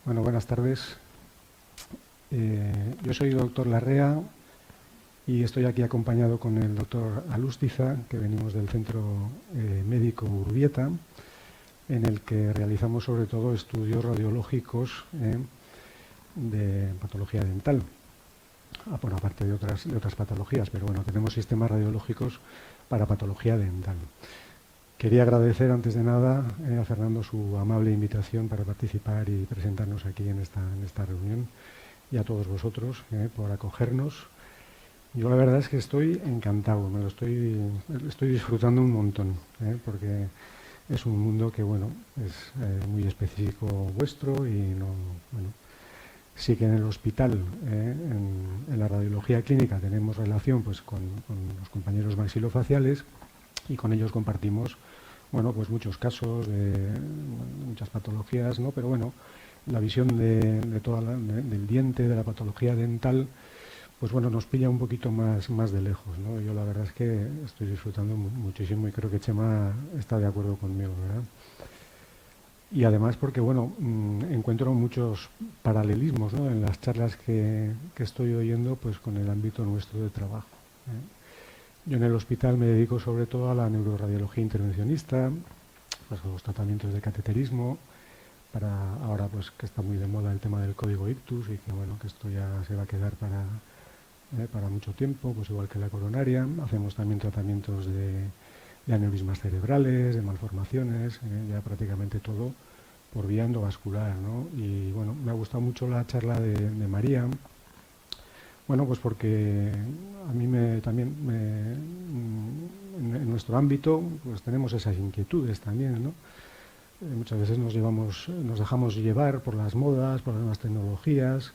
Bueno, buenas tardes. Yo soy el doctor Larrea y estoy aquí acompañado con el doctor Alústiza, que venimos del Centro Médico Urbieta, en el que realizamos sobre todo estudios radiológicos de patología dental. Bueno, aparte de otras patologías, pero bueno, tenemos sistemas radiológicos para patología dental. Quería agradecer antes de nada a Fernando su amable invitación para participar y presentarnos aquí en esta reunión, y a todos vosotros por acogernos. Yo la verdad es que estoy encantado, me lo estoy disfrutando un montón, porque es un mundo que bueno, es muy específico vuestro y no, bueno, sí que en el hospital, en la radiología clínica tenemos relación pues con los compañeros maxilofaciales y con ellos compartimos, bueno, pues muchos casos de muchas patologías, ¿no? Pero bueno, la visión del diente, de la patología dental, pues bueno, nos pilla un poquito más de lejos, ¿no? Yo la verdad es que estoy disfrutando muchísimo y creo que Chema está de acuerdo conmigo, ¿verdad? Y además porque, bueno, encuentro muchos paralelismos, ¿no?, en las charlas que estoy oyendo pues con el ámbito nuestro de trabajo. Yo en el hospital me dedico sobre todo a la neuroradiología intervencionista, pues a los tratamientos de cateterismo, para ahora pues que está muy de moda el tema del código ictus y que bueno, que esto ya se va a quedar para mucho tiempo, pues igual que la coronaria. Hacemos también tratamientos de aneurismas cerebrales, de malformaciones, ya prácticamente todo por vía endovascular, ¿no? Y bueno, me ha gustado mucho la charla de María. Bueno, pues porque a mí en nuestro ámbito pues tenemos esas inquietudes también, ¿no? Muchas veces nos dejamos llevar por las modas, por las nuevas tecnologías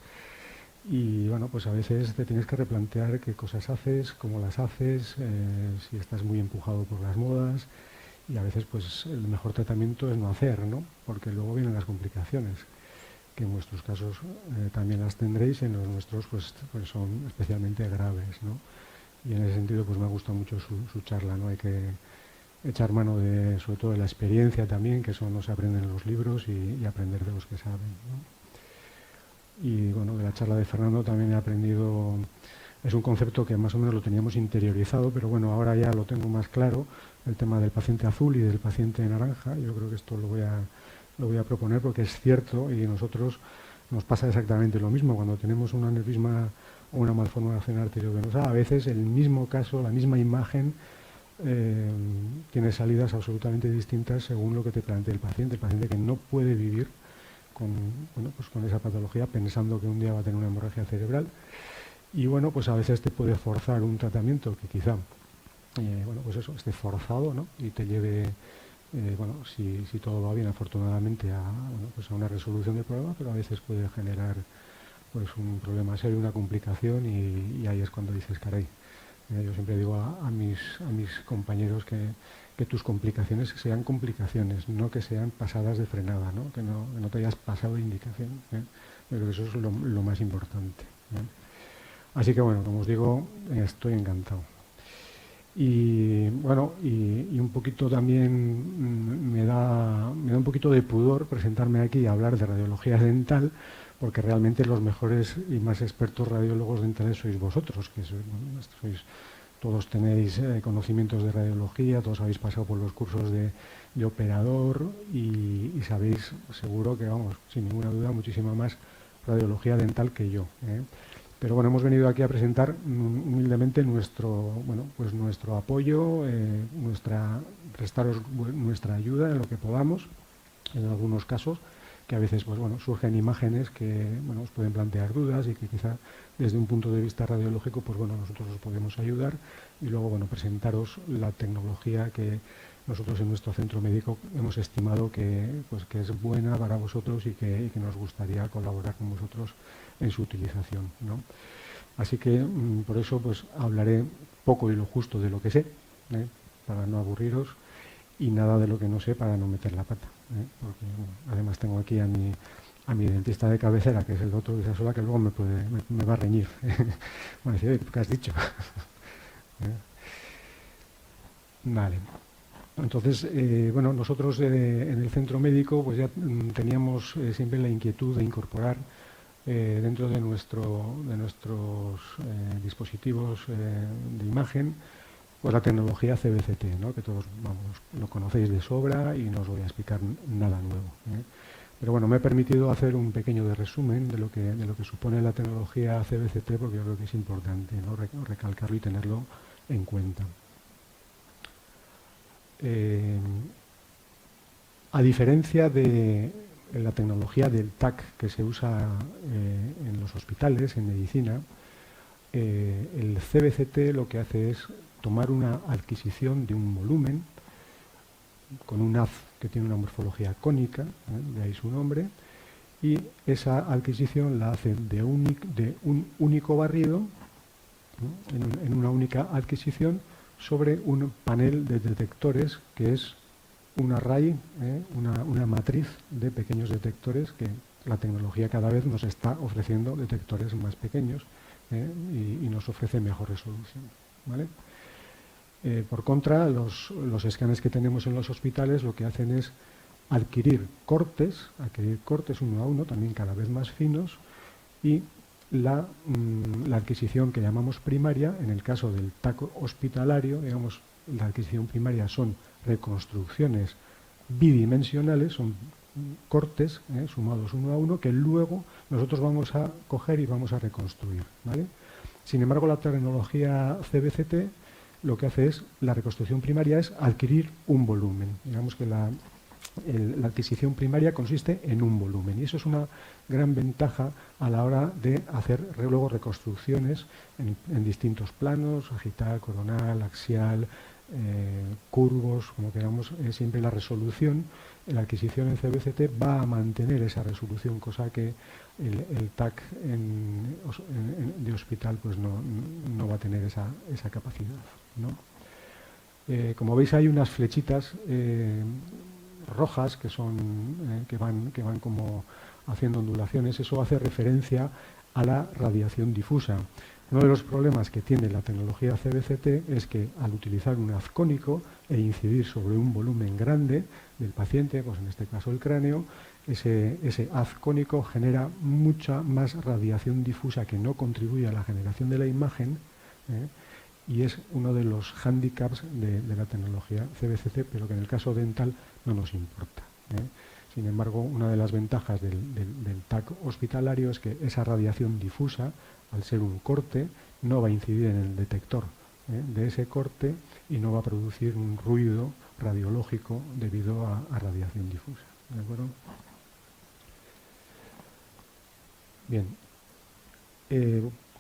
y bueno, pues a veces te tienes que replantear qué cosas haces, cómo las haces, si estás muy empujado por las modas, y a veces pues el mejor tratamiento es no hacer, ¿no? Porque luego vienen las complicaciones, que en vuestros casos también las tendréis, y en los nuestros pues son especialmente graves, ¿no? Y en ese sentido pues me ha gustado mucho su charla, ¿no? Hay que echar mano sobre todo de la experiencia también, que eso no se aprende en los libros, y aprender de los que saben, ¿no? Y bueno, de la charla de Fernando también he aprendido, es un concepto que más o menos lo teníamos interiorizado, pero bueno, ahora ya lo tengo más claro, el tema del paciente azul y del paciente naranja. Yo creo que esto lo voy a proponer porque es cierto, y a nosotros nos pasa exactamente lo mismo cuando tenemos un aneurisma o una malformación arteriovenosa. A veces el mismo caso, la misma imagen, tiene salidas absolutamente distintas según lo que te plantea el paciente que no puede vivir con esa patología pensando que un día va a tener una hemorragia cerebral, y bueno, pues a veces te puede forzar un tratamiento que quizá bueno, pues eso, esté forzado, ¿no? Y te lleve, bueno, si todo va bien, afortunadamente, pues a una resolución del problema, pero a veces puede generar pues un problema serio, una complicación, y ahí es cuando dices, caray. Yo siempre digo a mis compañeros que tus complicaciones sean complicaciones, no que sean pasadas de frenada, ¿no? Que no te hayas pasado de indicación. Yo creo que eso es lo más importante. Así que bueno, como os digo, estoy encantado. Y bueno, y un poquito también me da un poquito de pudor presentarme aquí y hablar de radiología dental, porque realmente los mejores y más expertos radiólogos dentales sois vosotros, que todos tenéis conocimientos de radiología, todos habéis pasado por los cursos de operador y sabéis seguro que, vamos, sin ninguna duda, muchísima más radiología dental que yo. Pero bueno, hemos venido aquí a presentar humildemente nuestro apoyo, prestaros nuestra ayuda en lo que podamos, en algunos casos, que a veces pues bueno, surgen imágenes que bueno, os pueden plantear dudas y que quizá desde un punto de vista radiológico pues bueno, nosotros os podemos ayudar, y luego bueno, presentaros la tecnología que nosotros en nuestro centro médico hemos estimado que es buena para vosotros y que nos gustaría colaborar con vosotros en su utilización, ¿no? Así que por eso pues hablaré poco y lo justo de lo que sé, para no aburriros, y nada de lo que no sé para no meter la pata, porque bueno, además tengo aquí a mi dentista de cabecera, que es el doctor Visasola, que luego me va a reñir. Bueno, decir, ¿qué has dicho? Vale. Entonces, bueno, nosotros en el centro médico pues ya teníamos siempre la inquietud de incorporar dentro de nuestros dispositivos de imagen pues la tecnología CBCT, ¿no? Que todos vamos, lo conocéis de sobra y no os voy a explicar nada nuevo, ¿eh? Pero bueno, me he permitido hacer un pequeño resumen de lo que supone la tecnología CBCT porque yo creo que es importante, ¿no? Recalcarlo y tenerlo en cuenta. A diferencia de la tecnología del TAC que se usa en los hospitales, en medicina, el CBCT lo que hace es tomar una adquisición de un volumen con un haz que tiene una morfología cónica, de ahí su nombre, y esa adquisición la hace de un único barrido, ¿no? En una única adquisición sobre un panel de detectores que es un array, una matriz de pequeños detectores que la tecnología cada vez nos está ofreciendo detectores más pequeños y nos ofrece mejor resolución, ¿vale? Por contra, los escáneres que tenemos en los hospitales lo que hacen es adquirir cortes uno a uno, también cada vez más finos, y la adquisición que llamamos primaria, en el caso del TAC hospitalario, digamos, la adquisición primaria son reconstrucciones bidimensionales, son cortes sumados uno a uno que luego nosotros vamos a coger y vamos a reconstruir, ¿vale? Sin embargo, la tecnología CBCT lo que hace es, la reconstrucción primaria es adquirir un volumen. Digamos que la adquisición primaria consiste en un volumen y eso es una gran ventaja a la hora de hacer luego reconstrucciones en distintos planos, sagital, coronal, axial, curvos, como queramos, siempre la resolución, la adquisición en CBCT va a mantener esa resolución, cosa que el TAC de hospital pues no va a tener esa capacidad, ¿no? Como veis hay unas flechitas rojas que van como haciendo ondulaciones. Eso hace referencia a la radiación difusa. Uno de los problemas que tiene la tecnología CBCT es que al utilizar un haz cónico e incidir sobre un volumen grande del paciente, pues en este caso el cráneo, ese haz cónico genera mucha más radiación difusa que no contribuye a la generación de la imagen, y es uno de los hándicaps de la tecnología CBCT, pero que en el caso dental no nos importa, ¿eh? Sin embargo, una de las ventajas del TAC hospitalario es que esa radiación difusa, al ser un corte, no va a incidir en el detector de ese corte y no va a producir un ruido radiológico debido a radiación difusa, ¿de acuerdo? Bien.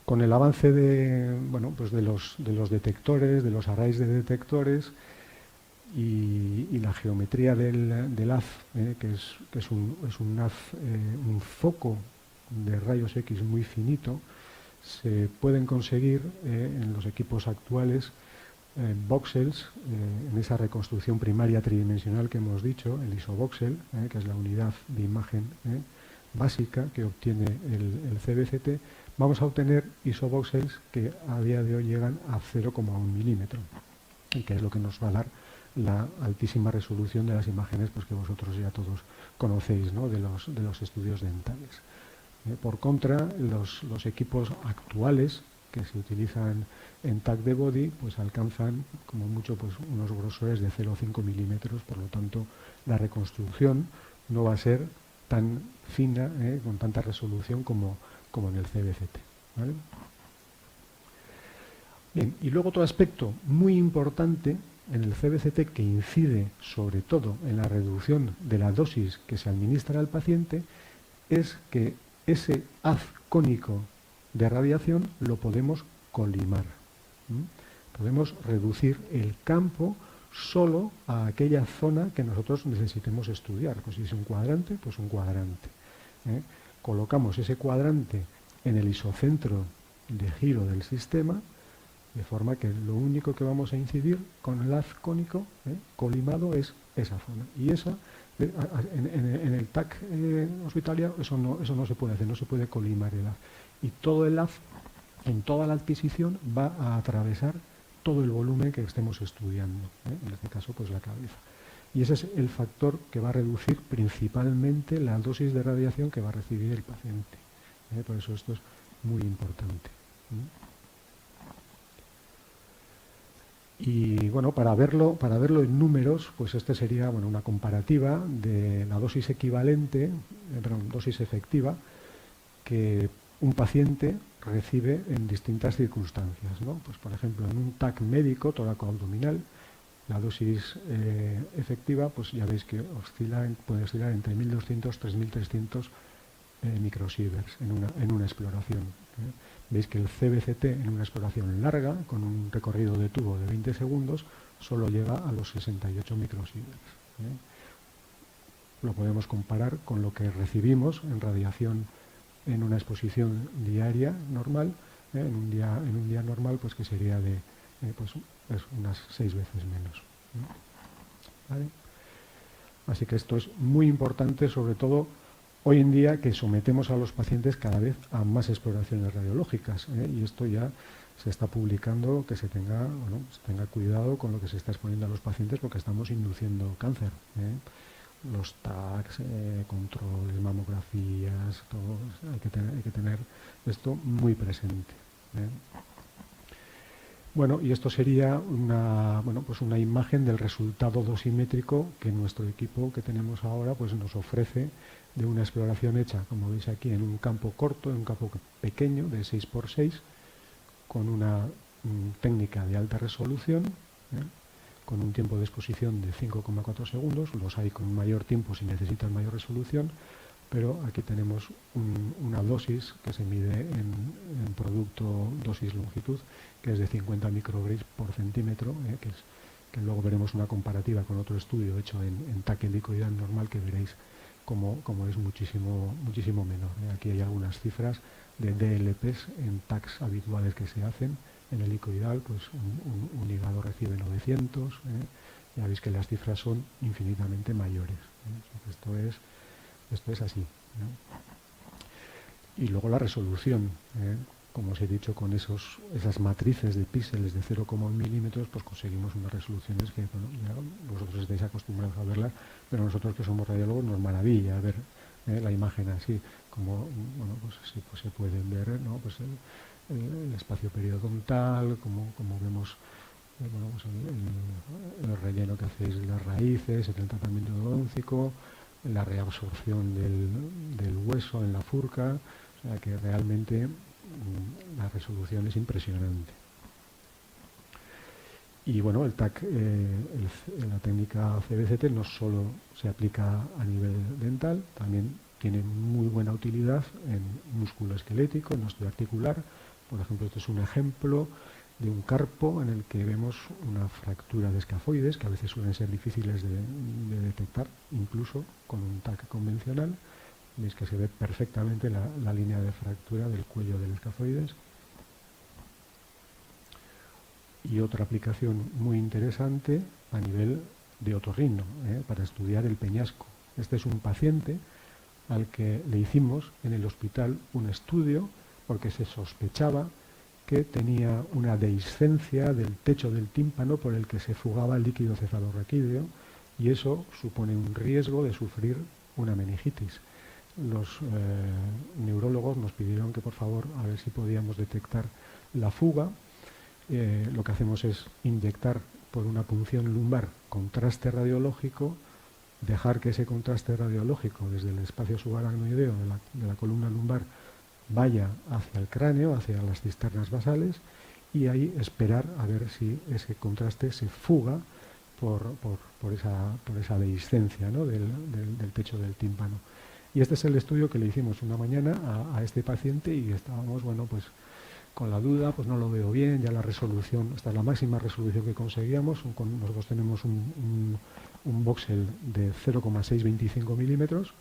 Con el avance pues de los detectores, de los arrays de detectores y la geometría del haz, que es un haz, un foco de rayos X muy finito, se pueden conseguir en los equipos actuales voxels, en esa reconstrucción primaria tridimensional que hemos dicho, el isovoxel, que es la unidad de imagen básica que obtiene el CBCT. Vamos a obtener isovoxels que a día de hoy llegan a 0,1 milímetro, y que es lo que nos va a dar la altísima resolución de las imágenes pues, que vosotros ya todos conocéis, ¿no? de los estudios dentales. Por contra, los equipos actuales que se utilizan en TAC de body pues alcanzan como mucho pues, unos grosores de 0,5 milímetros, por lo tanto la reconstrucción no va a ser tan fina, con tanta resolución como en el CBCT, ¿vale? Bien, y luego otro aspecto muy importante en el CBCT que incide sobre todo en la reducción de la dosis que se administra al paciente es que ese haz cónico de radiación lo podemos colimar. Podemos reducir el campo solo a aquella zona que nosotros necesitemos estudiar. Pues si es un cuadrante, pues un cuadrante. Colocamos ese cuadrante en el isocentro de giro del sistema, de forma que lo único que vamos a incidir con el haz cónico colimado es esa zona. Y esa, en el TAC hospitalario, eso no se puede hacer, no se puede colimar el haz. Y todo el haz, en toda la adquisición, va a atravesar todo el volumen que estemos estudiando, en este caso pues la cabeza. Y ese es el factor que va a reducir principalmente la dosis de radiación que va a recibir el paciente. Por eso esto es muy importante. Y bueno, para verlo en números, pues este sería una comparativa de la dosis equivalente, dosis efectiva, que un paciente recibe en distintas circunstancias, ¿no? Pues por ejemplo, en un TAC médico toracoabdominal, la dosis efectiva, pues ya veis que puede oscilar entre 1200 y 3300 microsieverts en una exploración. Veis que el CBCT en una exploración larga, con un recorrido de tubo de 20 segundos, solo llega a los 68 microsieverts. Lo podemos comparar con lo que recibimos en radiación en una exposición diaria normal, en un día normal, pues que sería de pues unas 6 veces menos. ¿Vale? Así que esto es muy importante, sobre todo hoy en día, que sometemos a los pacientes cada vez a más exploraciones radiológicas, y esto ya se está publicando, que se tenga cuidado con lo que se está exponiendo a los pacientes, porque estamos induciendo cáncer. Los TACs, controles, mamografías, todo, hay que tener esto muy presente. Bueno, y esto sería una imagen del resultado dosimétrico que nuestro equipo que tenemos ahora pues nos ofrece de una exploración hecha, como veis aquí, en un campo corto, en un campo pequeño de 6×6, con una técnica de alta resolución, con un tiempo de exposición de 5,4 segundos, los hay con mayor tiempo si necesitan mayor resolución, pero aquí tenemos una dosis que se mide en producto dosis-longitud, que es de 50 microgris por centímetro, que luego veremos una comparativa con otro estudio hecho en TAC helicoidal normal, que veréis como es muchísimo menor. Aquí hay algunas cifras de DLPs en TACs habituales que se hacen. En helicoidal, pues un hígado recibe 900, ya veis que las cifras son infinitamente mayores. Esto es así. Y luego la resolución, como os he dicho, con esas matrices de píxeles de 0,1 milímetros, pues conseguimos unas resoluciones que ya vosotros estáis acostumbrados a verlas, pero nosotros que somos radiólogos nos maravilla ver la imagen así, como pues así pues se pueden ver, ¿no? Pues el espacio periodontal, como vemos pues el relleno que hacéis de las raíces, el tratamiento odontológico, la reabsorción del hueso en la furca, o sea que realmente la resolución es impresionante. Y bueno, el TAC, la técnica CBCT no solo se aplica a nivel dental, también tiene muy buena utilidad en músculo esquelético, en osteoarticular. Por ejemplo, este es un ejemplo de un carpo en el que vemos una fractura de escafoides, que a veces suelen ser difíciles de detectar, incluso con un TAC convencional. Veis que se ve perfectamente la línea de fractura del cuello del escafoides. Y otra aplicación muy interesante a nivel de otorrino, para estudiar el peñasco. Este es un paciente al que le hicimos en el hospital un estudio porque se sospechaba que tenía una dehiscencia del techo del tímpano por el que se fugaba el líquido cefalorraquídeo, y eso supone un riesgo de sufrir una meningitis. Los neurólogos nos pidieron que por favor a ver si podíamos detectar la fuga. Lo que hacemos es inyectar por una punción lumbar contraste radiológico, dejar que ese contraste radiológico desde el espacio subaracnoideo de la columna lumbar vaya hacia el cráneo, hacia las cisternas basales, y ahí esperar a ver si ese contraste se fuga por esa dehiscencia, ¿no? del techo del tímpano. Y este es el estudio que le hicimos una mañana a este paciente, y estábamos, pues con la duda, pues no lo veo bien, ya la resolución, hasta la máxima resolución que conseguíamos, nosotros tenemos un voxel de 0,625 milímetros,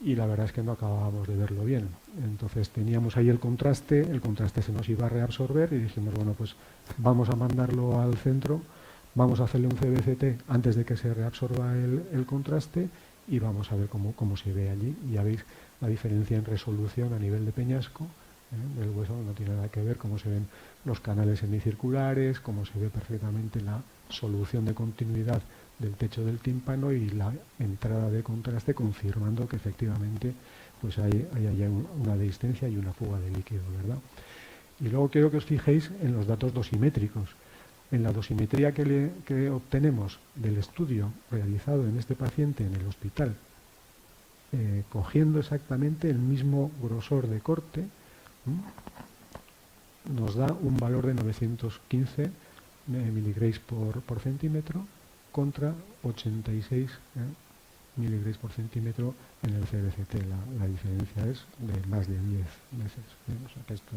y la verdad es que no acabábamos de verlo bien. Entonces teníamos ahí el contraste se nos iba a reabsorber, y dijimos, pues vamos a mandarlo al centro, vamos a hacerle un CBCT antes de que se reabsorba el contraste, y vamos a ver cómo se ve allí. Y ya veis la diferencia en resolución a nivel de peñasco del hueso, no tiene nada que ver cómo se ven los canales semicirculares, cómo se ve perfectamente la solución de continuidad del techo del tímpano y la entrada de contraste, confirmando que efectivamente pues hay allá una dehiscencia y una fuga de líquido, ¿verdad? Y luego quiero que os fijéis en los datos dosimétricos. En la dosimetría que obtenemos del estudio realizado en este paciente en el hospital, cogiendo exactamente el mismo grosor de corte, nos da un valor de 915 miligrays por centímetro contra 86 miligrays por centímetro en el CBCT. La diferencia es de más de 10 veces. O sea que esto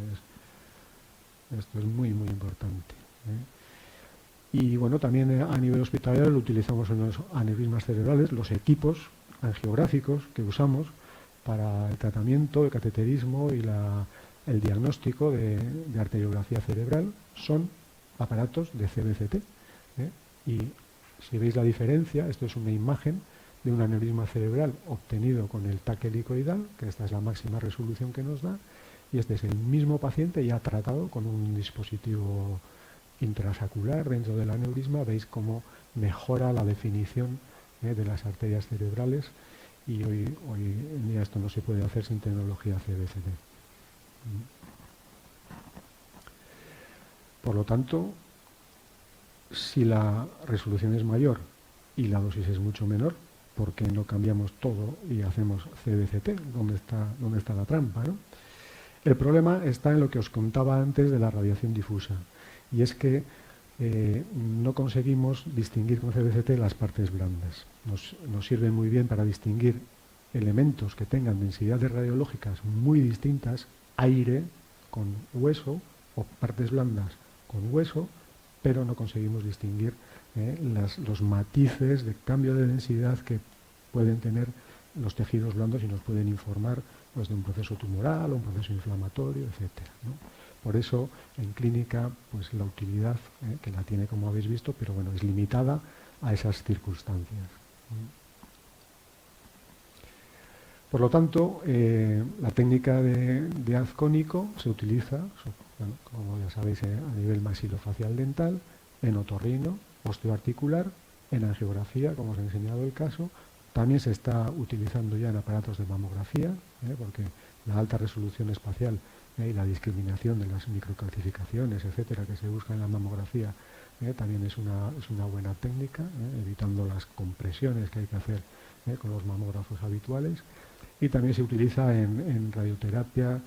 es muy, muy importante. Y bueno, también a nivel hospitalario lo utilizamos en los aneurismas cerebrales, los equipos angiográficos que usamos para el tratamiento, el cateterismo y el diagnóstico de arteriografía cerebral son aparatos de CBCT. Y si veis la diferencia, esto es una imagen de un aneurisma cerebral obtenido con el TAC helicoidal, que esta es la máxima resolución que nos da, y este es el mismo paciente ya tratado con un dispositivo intrasaccular dentro del aneurisma. Veis cómo mejora la definición de las arterias cerebrales, y hoy en día esto no se puede hacer sin tecnología CBCT. Por lo tanto, si la resolución es mayor y la dosis es mucho menor, ¿por qué no cambiamos todo y hacemos CBCT? ¿Dónde está la trampa, ¿no? El problema está en lo que os contaba antes de la radiación difusa, y es que no conseguimos distinguir con CBCT las partes blandas. Nos sirve muy bien para distinguir elementos que tengan densidades radiológicas muy distintas, aire con hueso o partes blandas con hueso, pero no conseguimos distinguir los matices de cambio de densidad que pueden tener los tejidos blandos y nos pueden informar pues, de un proceso tumoral o un proceso inflamatorio, etcétera, ¿no? Por eso, en clínica, pues la utilidad, que la tiene como habéis visto, pero bueno, es limitada a esas circunstancias. Por lo tanto, la técnica de haz cónico se utiliza, bueno, como ya sabéis, a nivel maxilofacial dental, en otorrino, osteoarticular, en angiografía, como os he enseñado el caso. También se está utilizando ya en aparatos de mamografía, porque la alta resolución espacial y la discriminación de las microcalcificaciones, etcétera, que se busca en la mamografía, también es una buena técnica, evitando las compresiones que hay que hacer con los mamógrafos habituales. Y también se utiliza en radioterapia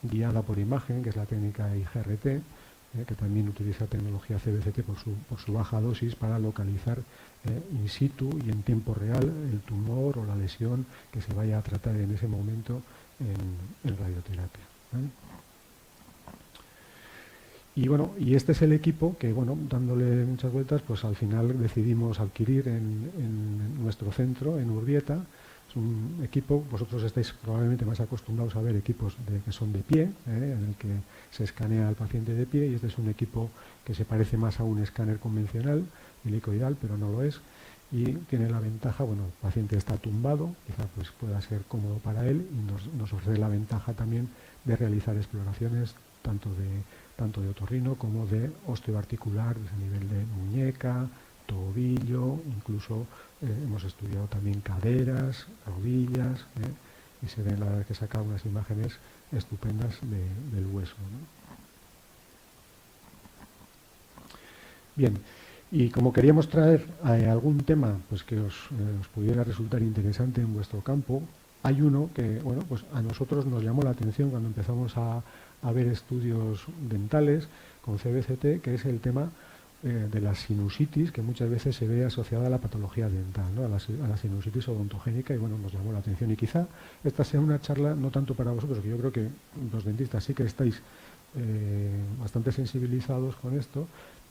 guiada por imagen, que es la técnica IGRT, que también utiliza tecnología CBCT por su baja dosis para localizar in situ y en tiempo real el tumor o la lesión que se vaya a tratar en ese momento en radioterapia. Y bueno, y este es el equipo que, bueno, dándole muchas vueltas, pues al final decidimos adquirir en nuestro centro, en Urbieta. Es un equipo, vosotros estáis probablemente más acostumbrados a ver equipos que son de pie, en el que se escanea al paciente de pie, y este es un equipo que se parece más a un escáner convencional, helicoidal, pero no lo es, y tiene la ventaja, bueno, el paciente está tumbado, quizá pues pueda ser cómodo para él, y nos ofrece la ventaja también de realizar exploraciones tanto de otorrino como de osteoarticular, desde el nivel de muñeca, tobillo, incluso hemos estudiado también caderas, rodillas, y se ven, la verdad, que saca unas imágenes estupendas del hueso, ¿no? Bien, y como queríamos traer algún tema pues que os pudiera resultar interesante en vuestro campo, hay uno que, bueno, pues a nosotros nos llamó la atención cuando empezamos a ver estudios dentales con CBCT, que es el tema de la sinusitis, que muchas veces se ve asociada a la patología dental, ¿no? a la sinusitis odontogénica, y bueno, nos llamó la atención. Y quizá esta sea una charla no tanto para vosotros, que yo creo que los dentistas sí que estáis bastante sensibilizados con esto,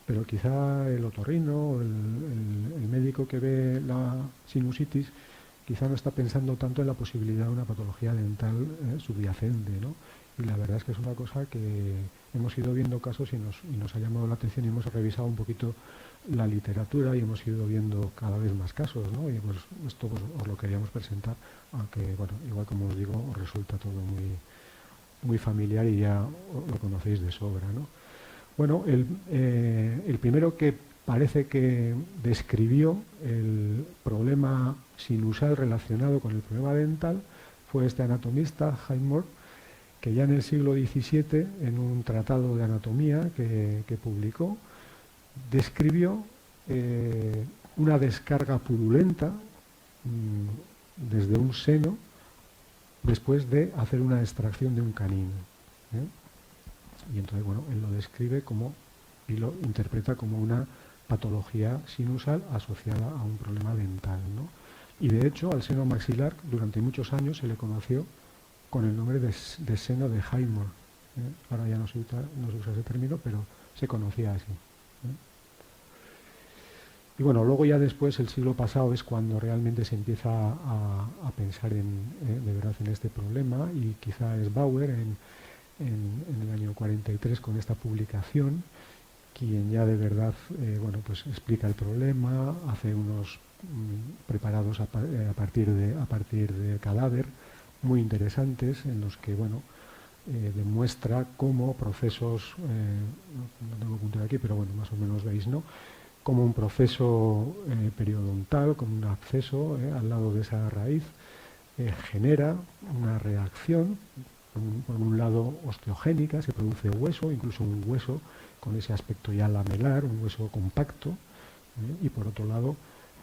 pero quizá el otorrino, el médico que ve la sinusitis, quizá no está pensando tanto en la posibilidad de una patología dental subyacente, ¿no? Y la verdad es que es una cosa que hemos ido viendo casos y nos ha llamado la atención, y hemos revisado un poquito la literatura y hemos ido viendo cada vez más casos, ¿no? Y pues esto pues, os lo queríamos presentar, aunque, bueno, igual como os digo, os resulta todo muy familiar y ya lo conocéis de sobra, ¿no? Bueno, el primero que parece que describió el problema sinusal relacionado con el problema dental fue este anatomista, Highmore, que ya en el siglo XVII, en un tratado de anatomía que publicó, describió una descarga purulenta desde un seno después de hacer una extracción de un canino, ¿eh? Y entonces, bueno, él lo describe como y lo interpreta como una patología sinusal asociada a un problema dental, ¿no? Y de hecho, al seno maxilar durante muchos años se le conoció con el nombre de seno de Highmore, ¿eh? Ahora ya no se usa ese término, pero se conocía así, ¿eh? Y bueno, luego ya después, el siglo pasado, es cuando realmente se empieza a pensar de verdad en este problema, y quizá es Bauer en el año 43 con esta publicación, quien ya de verdad bueno, pues explica el problema, hace unos preparados a partir de cadáver muy interesantes, en los que bueno, demuestra cómo procesos, no tengo punto aquí, pero bueno, más o menos veis, ¿no? Como un proceso periodontal, como un absceso al lado de esa raíz, genera una reacción, por un lado osteogénica, se produce hueso, incluso un hueso con ese aspecto ya lamelar, un hueso compacto, y por otro lado,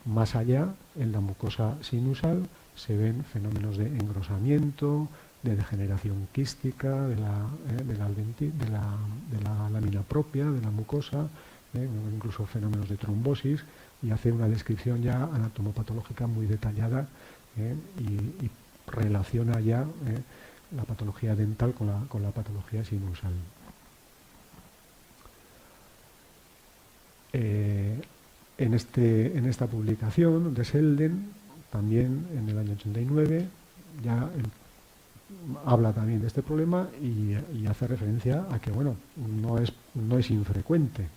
más allá, en la mucosa sinusal, se ven fenómenos de engrosamiento, de degeneración quística de la lámina propia, de la mucosa, incluso fenómenos de trombosis, y hace una descripción ya anatomopatológica muy detallada, y relaciona ya la patología dental con la patología sinusal. En esta publicación de Selden, también en el año 89, ya habla también de este problema y hace referencia a que, bueno, no es infrecuente,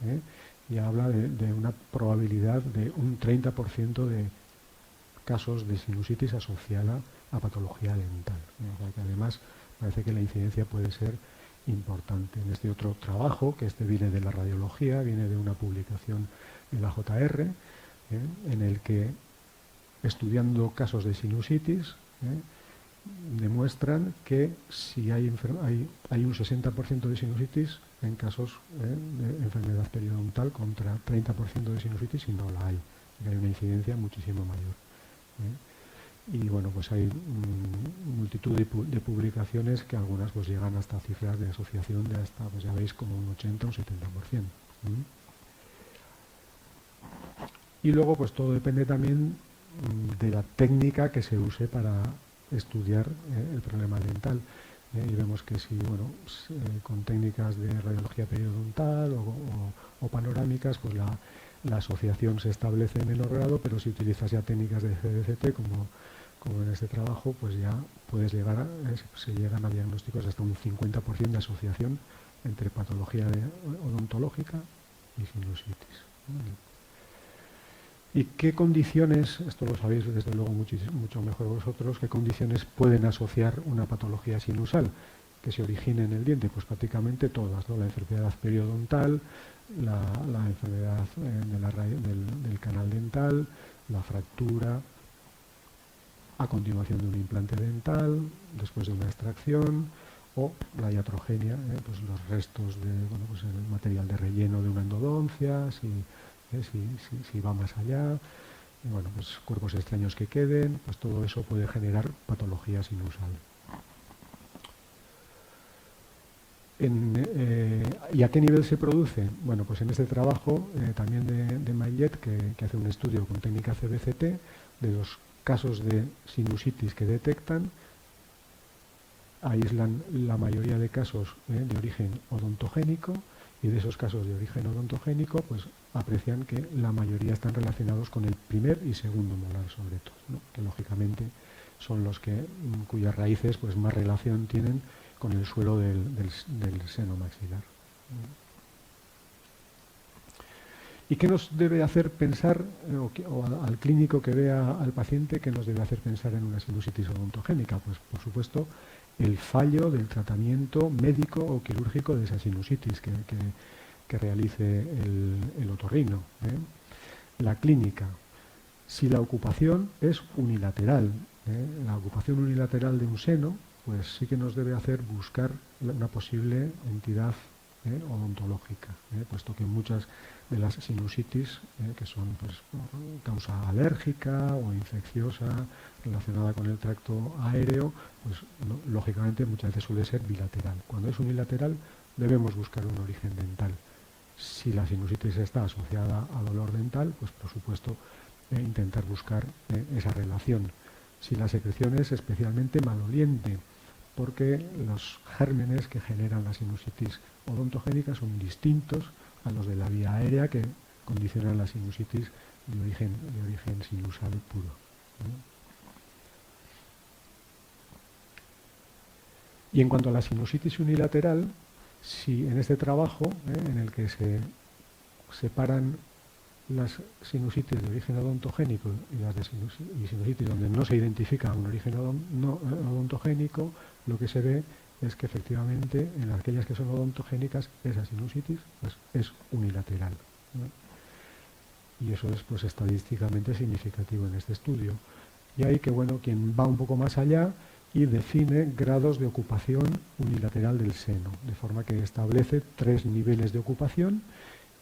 y habla de una probabilidad de un 30% de casos de sinusitis asociada a patología dental, o sea que además parece que la incidencia puede ser importante. En este otro trabajo, que viene de la radiología, viene de una publicación en la JR, en el que, estudiando casos de sinusitis, demuestran que si hay un 60% de sinusitis en casos de enfermedad periodontal contra 30% de sinusitis si no la hay. Hay una incidencia muchísimo mayor. Y bueno, pues hay multitud de publicaciones que algunas pues llegan hasta cifras de asociación de hasta, pues ya veis, como un 80 o 70%. Y luego pues todo depende también de la técnica que se use para estudiar el problema dental. Y vemos que si, bueno, con técnicas de radiología periodontal o panorámicas, pues la asociación se establece en menor grado, pero si utilizas ya técnicas de CBCT, como en este trabajo, pues ya se llegan a diagnósticos hasta un 50% de asociación entre patología odontológica y sinusitis. ¿Y qué condiciones, esto lo sabéis desde luego mucho mejor vosotros, qué condiciones pueden asociar una patología sinusal que se origine en el diente? Pues prácticamente todas, ¿no? La enfermedad periodontal, la enfermedad del canal dental, la fractura, a continuación de un implante dental, después de una extracción, o la iatrogenia, pues los restos de el material de relleno de una endodoncia, si va más allá, y bueno, pues cuerpos extraños que queden, pues todo eso puede generar patología sinusal. ¿Y a qué nivel se produce? Bueno, pues en este trabajo también de Maillet, que hace un estudio con técnica CBCT de los casos de sinusitis que detectan, aíslan la mayoría de casos de origen odontogénico, y de esos casos de origen odontogénico pues aprecian que la mayoría están relacionados con el primer y segundo molar, sobre todo, ¿no? Que lógicamente son los cuyas raíces pues más relación tienen con el suelo del seno maxilar. ¿Y qué nos debe hacer pensar, al clínico que vea al paciente, qué nos debe hacer pensar en una sinusitis odontogénica? Pues, por supuesto, el fallo del tratamiento médico o quirúrgico de esa sinusitis que realice el otorrino, ¿eh? La clínica. Si la ocupación es unilateral, la ocupación unilateral de un seno, pues sí que nos debe hacer buscar una posible entidad odontológica, puesto que muchas de las sinusitis, que son pues, causa alérgica o infecciosa relacionada con el tracto aéreo, pues lógicamente muchas veces suele ser bilateral. Cuando es unilateral debemos buscar un origen dental. Si la sinusitis está asociada a dolor dental, pues por supuesto intentar buscar esa relación. Si la secreción es especialmente maloliente, porque los gérmenes que generan la sinusitis odontogénica son distintos a los de la vía aérea que condicionan la sinusitis de origen sinusal puro, ¿no? Y en cuanto a la sinusitis unilateral, si en este trabajo, en el que se separan las sinusitis de origen odontogénico y las de sinusitis donde no se identifica un origen odontogénico, lo que se ve es que efectivamente en aquellas que son odontogénicas esa sinusitis pues, es unilateral, ¿no? Y eso es pues estadísticamente significativo en este estudio. Y hay que, bueno, quien va un poco más allá y define grados de ocupación unilateral del seno, de forma que establece 3 niveles de ocupación.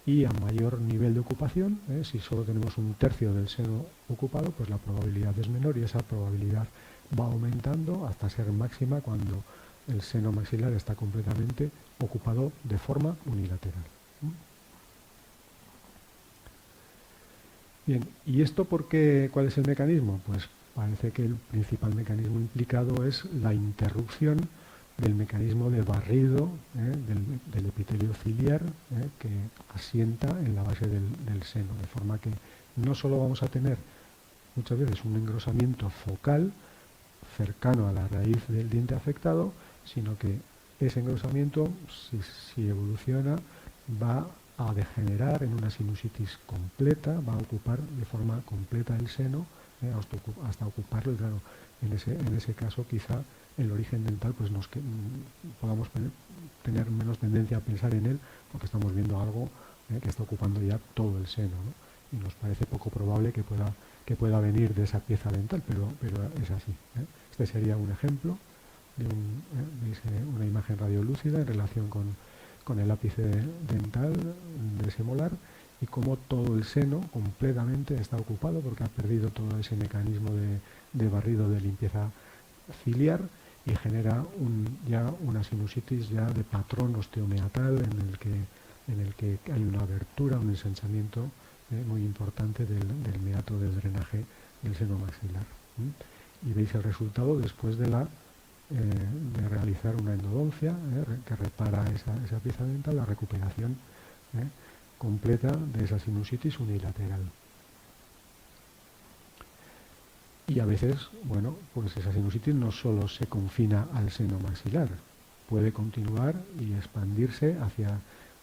Y a mayor nivel de ocupación, si solo tenemos un tercio del seno ocupado, pues la probabilidad es menor y esa probabilidad va aumentando hasta ser máxima cuando el seno maxilar está completamente ocupado de forma unilateral. Bien, ¿y esto por qué? ¿Cuál es el mecanismo? Pues parece que el principal mecanismo implicado es la interrupción del mecanismo de barrido del epitelio ciliar que asienta en la base del seno, de forma que no solo vamos a tener muchas veces un engrosamiento focal cercano a la raíz del diente afectado, sino que ese engrosamiento, si evoluciona, va a degenerar en una sinusitis completa, va a ocupar de forma completa el seno, hasta ocuparlo, y claro, en ese caso quizá el origen dental pues podamos tener menos tendencia a pensar en él, porque estamos viendo algo que está ocupando ya todo el seno, ¿no? Y nos parece poco probable que pueda venir de esa pieza dental, pero es así, ¿eh? Este sería un ejemplo de una imagen radiolúcida en relación con el ápice dental de ese molar, y cómo todo el seno completamente está ocupado porque ha perdido todo ese mecanismo de barrido de limpieza ciliar y genera ya una sinusitis ya de patrón osteomeatal en el que hay una abertura, un ensanchamiento muy importante del meato del drenaje del seno maxilar. Y veis el resultado después de realizar una endodoncia que repara esa pieza dental, la recuperación completa de esa sinusitis unilateral. Y a veces, bueno, pues esa sinusitis no solo se confina al seno maxilar, puede continuar y expandirse hacia,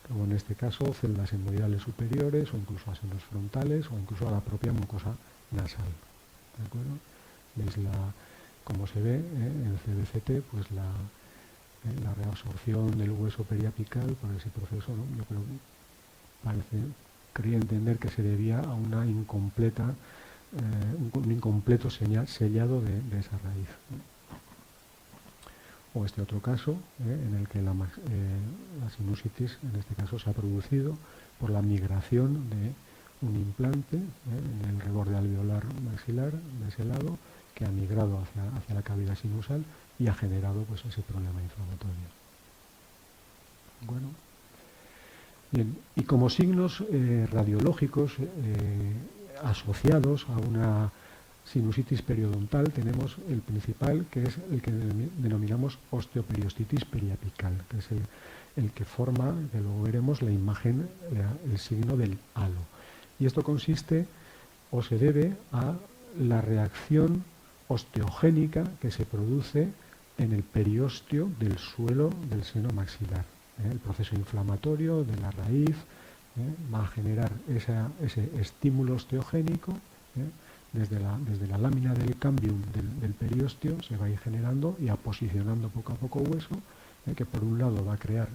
como en este caso, células endoidales superiores o incluso a senos frontales o incluso a la propia mucosa nasal. ¿De acuerdo? Veis como se ve en el CBCT, pues la reabsorción del hueso periapical por ese proceso, ¿no? Yo creo que quería entender que se debía a una incompleta un incompleto sellado de esa raíz. O este otro caso, en el que la sinusitis, en este caso, se ha producido por la migración de un implante en el reborde alveolar maxilar de ese lado, que ha migrado hacia la cavidad sinusal y ha generado pues, ese problema inflamatorio. Bueno, bien, y como signos radiológicos asociados a una sinusitis periodontal tenemos el principal, que es el que denominamos osteoperiostitis periapical, que es el que forma, que luego veremos, la imagen, el signo del halo. Y esto consiste o se debe a la reacción osteogénica que se produce en el periósteo del suelo del seno maxilar, el proceso inflamatorio de la raíz va a generar ese estímulo osteogénico. Desde la lámina del cambium del periósteo se va a ir generando y posicionando poco a poco hueso, que por un lado va a crear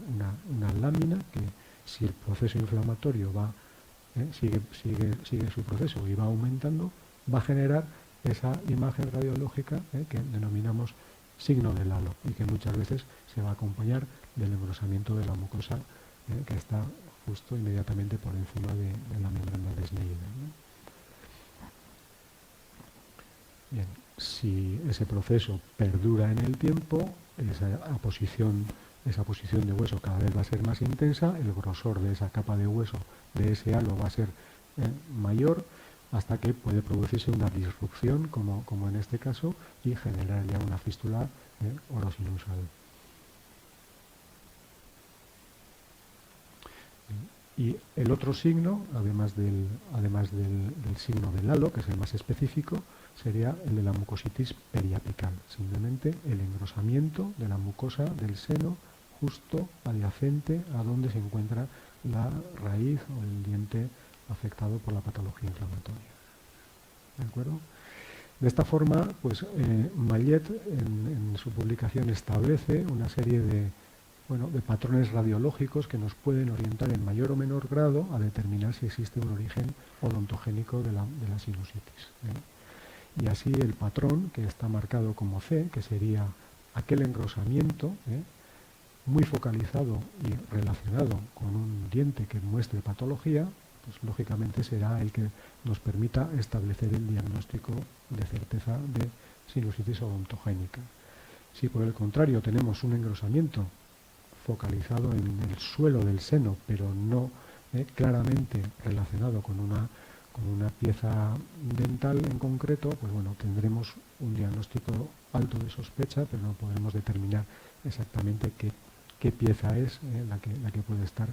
una lámina que, si el proceso inflamatorio sigue su proceso y va aumentando, va a generar esa imagen radiológica que denominamos signo del halo, y que muchas veces se va a acompañar del engrosamiento de la mucosa, que está justo inmediatamente por encima de la membrana de Schneider, ¿no? Bien, si ese proceso perdura en el tiempo, esa posición de hueso cada vez va a ser más intensa, el grosor de esa capa de hueso, de ese halo, va a ser mayor, hasta que puede producirse una disrupción, como en este caso, y generar ya una fístula orosinusal. Y el otro signo, además del signo del halo, que es el más específico, sería el de la mucositis periapical, simplemente el engrosamiento de la mucosa del seno justo adyacente a donde se encuentra la raíz o el diente afectado por la patología inflamatoria. ¿De acuerdo? De esta forma, pues Mallet en su publicación establece una serie de patrones radiológicos que nos pueden orientar en mayor o menor grado a determinar si existe un origen odontogénico de la sinusitis. Y así el patrón, que está marcado como C, que sería aquel engrosamiento muy focalizado y relacionado con un diente que muestre patología, pues lógicamente será el que nos permita establecer el diagnóstico de certeza de sinusitis odontogénica. Si por el contrario tenemos un engrosamiento focalizado en el suelo del seno, pero no claramente relacionado con una pieza dental en concreto, pues bueno, tendremos un diagnóstico alto de sospecha, pero no podremos determinar exactamente qué pieza es la que puede estar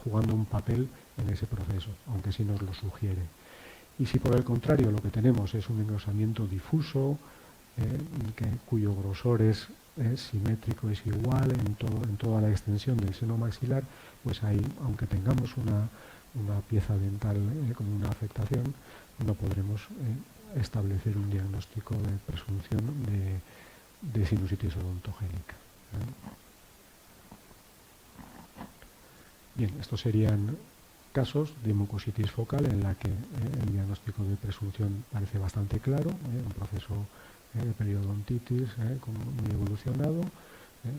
jugando un papel en ese proceso, aunque sí nos lo sugiere. Y si por el contrario lo que tenemos es un engrosamiento difuso, cuyo grosor es simétrico, es igual en toda la extensión del seno maxilar, pues ahí, aunque tengamos una pieza dental con una afectación, no podremos establecer un diagnóstico de presunción de sinusitis odontogénica. Bien, estos serían casos de mucositis focal en la que el diagnóstico de presunción parece bastante claro, un proceso de periodontitis muy evolucionado,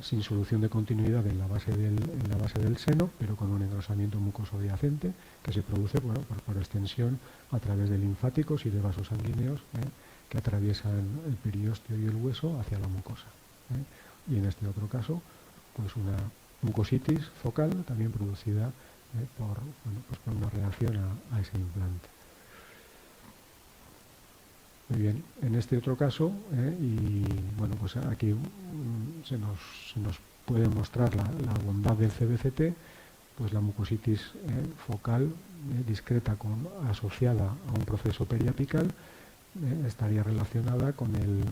sin solución de continuidad en la base del seno, pero con un engrosamiento mucoso adyacente que se produce por extensión a través de linfáticos y de vasos sanguíneos que atraviesan el periósteo y el hueso hacia la mucosa. Y en este otro caso, pues una mucositis focal también producida por una reacción a ese implante. Muy bien, en este otro caso, y bueno, pues aquí se nos puede mostrar la bondad del CBCT, pues la mucositis focal discreta asociada a un proceso periapical estaría relacionada con el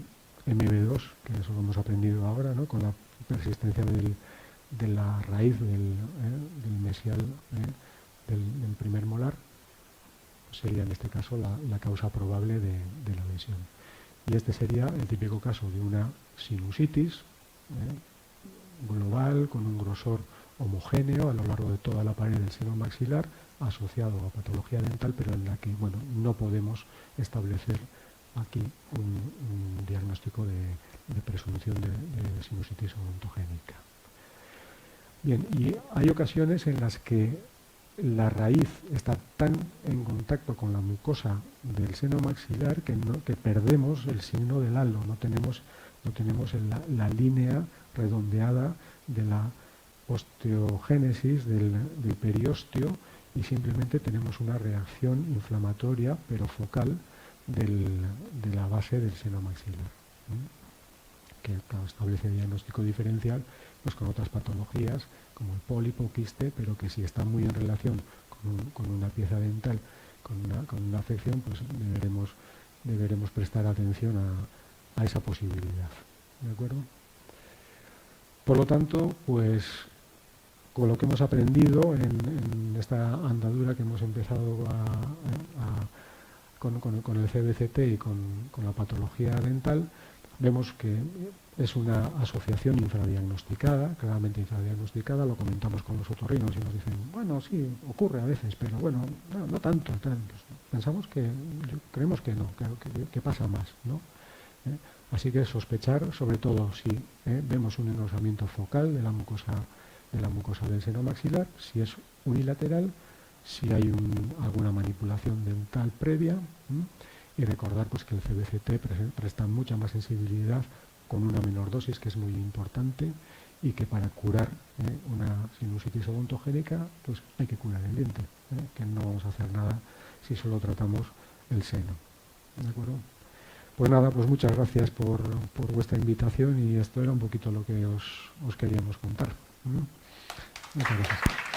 MB2, que eso lo hemos aprendido ahora, ¿no? Con la persistencia de la raíz del mesial del primer molar. Sería en este caso la causa probable de la lesión. Y este sería el típico caso de una sinusitis global con un grosor homogéneo a lo largo de toda la pared del seno maxilar, asociado a patología dental, pero en la que no podemos establecer aquí un diagnóstico de presunción de sinusitis odontogénica. Bien, y hay ocasiones en las que la raíz está tan en contacto con la mucosa del seno maxilar que perdemos el signo del halo, no tenemos la línea redondeada de la osteogénesis del periósteo, y simplemente tenemos una reacción inflamatoria pero focal de la base del seno maxilar, que establece diagnóstico diferencial pues con otras patologías como el pólipo o quiste, pero que si está muy en relación con una pieza dental, con una afección, pues deberemos prestar atención a esa posibilidad. ¿De acuerdo? Por lo tanto, pues con lo que hemos aprendido en esta andadura que hemos empezado con el CBCT y con la patología dental, vemos que es una asociación infradiagnosticada, claramente infradiagnosticada. Lo comentamos con los otorrinos y nos dicen, bueno, sí, ocurre a veces, pero bueno, no tanto. Pensamos creemos que no, que pasa más, ¿no? Así que sospechar, sobre todo si vemos un engrosamiento focal de la mucosa del seno maxilar, si es unilateral, si hay alguna manipulación dental previa, y recordar pues que el CBCT presta mucha más sensibilidad con una menor dosis, que es muy importante, y que para curar una sinusitis odontogénica pues hay que curar el diente, que no vamos a hacer nada si solo tratamos el seno. ¿De acuerdo? Pues nada, pues muchas gracias por vuestra invitación, y esto era un poquito lo que os queríamos contar. Muchas gracias.